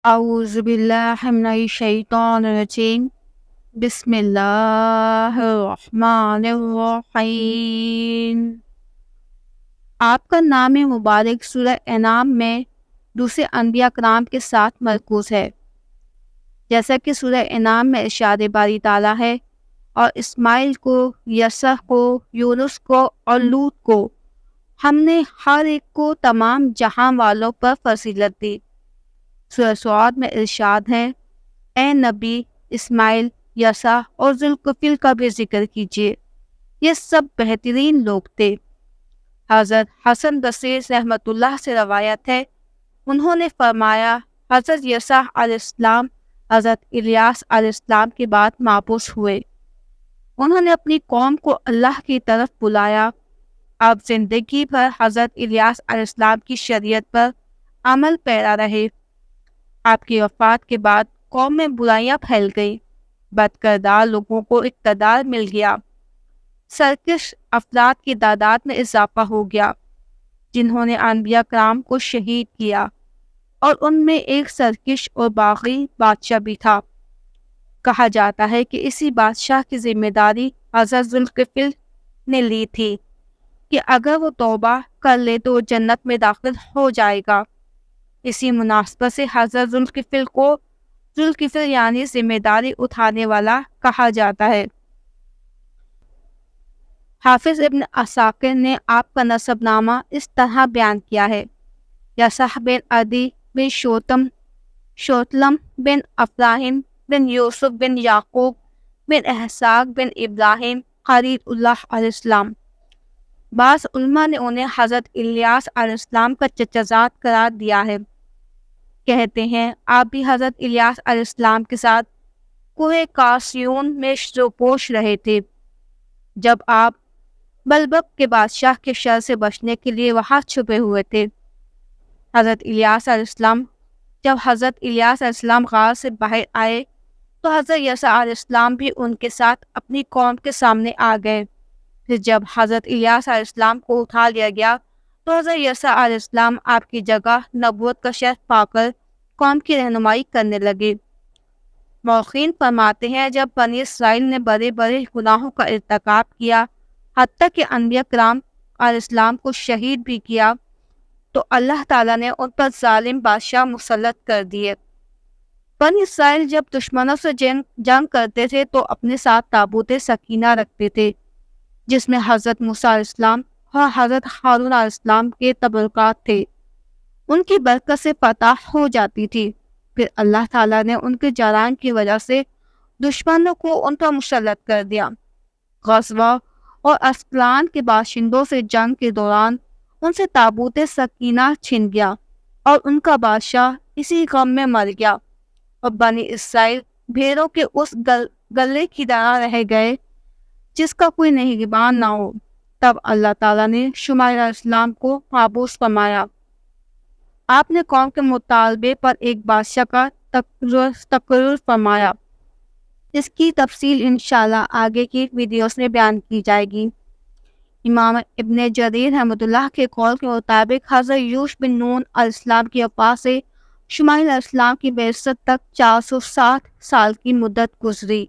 اعوذ باللہ من الشیطان الرجیم بسم اللہ الرحمن الرحیم۔ آپ کا نام مبارک سورہ انعام میں دوسرے انبیاء کرام کے ساتھ مرکوز ہے، جیسا کہ سورہ انعام میں ارشاد باری تعالیٰ ہے، اور اسماعیل کو، یسع کو، یونس کو اور لوط کو ہم نے ہر ایک کو تمام جہاں والوں پر فضیلت دی۔ سورہ سعد میں ارشاد ہے، اے نبی اسماعیل، یسع اور ذوالکفل کا بھی ذکر کیجیے، یہ سب بہترین لوگ تھے۔ حضرت حسن بصری رحمۃ اللہ سے روایت ہے، انہوں نے فرمایا، حضرت یسع علیہ السلام حضرت الیاس علیہ السلام کے بعد مبعوث ہوئے۔ انہوں نے اپنی قوم کو اللہ کی طرف بلایا۔ آپ زندگی بھر حضرت الیاس علیہ السلام کی شریعت پر عمل پیرا رہے۔ آپ کی وفات کے بعد قوم میں برائیاں پھیل گئیں، بد کردار لوگوں کو اقتدار مل گیا، سرکش افراد کی تعداد میں اضافہ ہو گیا، جنہوں نے انبیاء کرام کو شہید کیا، اور ان میں ایک سرکش اور باغی بادشاہ بھی تھا۔ کہا جاتا ہے کہ اسی بادشاہ کی ذمہ داری حضرت ذوالکفل نے لی تھی کہ اگر وہ توبہ کر لے تو وہ جنت میں داخل ہو جائے گا۔ اسی مناسبت سے حضرت ذوالکفل کو ذوالکفل یعنی ذمہ داری اٹھانے والا کہا جاتا ہے۔ حافظ ابن عساکر نے آپ کا نسب نامہ اس طرح بیان کیا ہے، یسع بن عدی بن شوتلم بن افراہیم بن یوسف بن یعقوب بن اسحاق بن ابراہیم خلیل اللہ علیہ السلام۔ بعض علماء نے انہیں حضرت الیاس علیہ السلام کا چچا زاد قرار دیا ہے۔ کہتے ہیں آپ بھی حضرت الیاس علیہ السلام کے ساتھ کوہ کاسیون میں روپوش رہے تھے، جب آپ بلبک کے بادشاہ کے شر سے بچنے کے لیے وہاں چھپے ہوئے تھے۔ جب حضرت الیاس علیہ السلام غار سے باہر آئے تو حضرت یسع علیہ السلام بھی ان کے ساتھ اپنی قوم کے سامنے آ گئے۔ پھر جب حضرت الیاس علیہ السلام کو اٹھا لیا گیا تو حضرت یسع علیہ السلام آپ کی جگہ نبوت کا شرف پا کر قوم کی رہنمائی کرنے لگے۔ مورخین فرماتے ہیں جب بنی اسرائیل نے بڑے بڑے گناہوں کا ارتکاب کیا، حتیٰ کہ انبیاء کرام علیہ السلام کو شہید بھی کیا، تو اللہ تعالیٰ نے ان پر ظالم بادشاہ مسلط کر دیے۔ بنی اسرائیل جب دشمنوں سے جنگ کرتے تھے تو اپنے ساتھ تابوت سکینہ رکھتے تھے، جس میں حضرت موسیٰ علیہ السلام اور حضرت ہارون علیہ السلام کے تبرکات تھے۔ ان کی برکت سے فتح ہو جاتی تھی۔ پھر اللہ تعالیٰ نے ان کے جرائم کی وجہ سے دشمنوں کو ان پر مسلط کر دیا۔ غزوہ اور اسقلان کے باشندوں سے جنگ کے دوران ان سے تابوت سکینہ چھن گیا اور ان کا بادشاہ اسی غم میں مر گیا، اور بنی اسرائیل بھیڑوں کے اس گلے کی طرح رہ گئے جس کا کوئی نگہبان نہ ہو۔ تب اللہ تعالیٰ نے شمائیل علیہ السلام کو مبعوث فرمایا۔ آپ نے قوم کے مطالبے پر ایک بادشاہ کا تقرر فرمایا۔ اس کی تفصیل انشاءاللہ آگے کی ویڈیوز میں بیان کی جائے گی۔ امام ابن جریر رحمۃ اللہ کے قول کے مطابق حضرت یوش بن نون علیہ السلام کی وفات سے شمائیل علیہ السلام کی بعثت تک 460 سال کی مدت گزری۔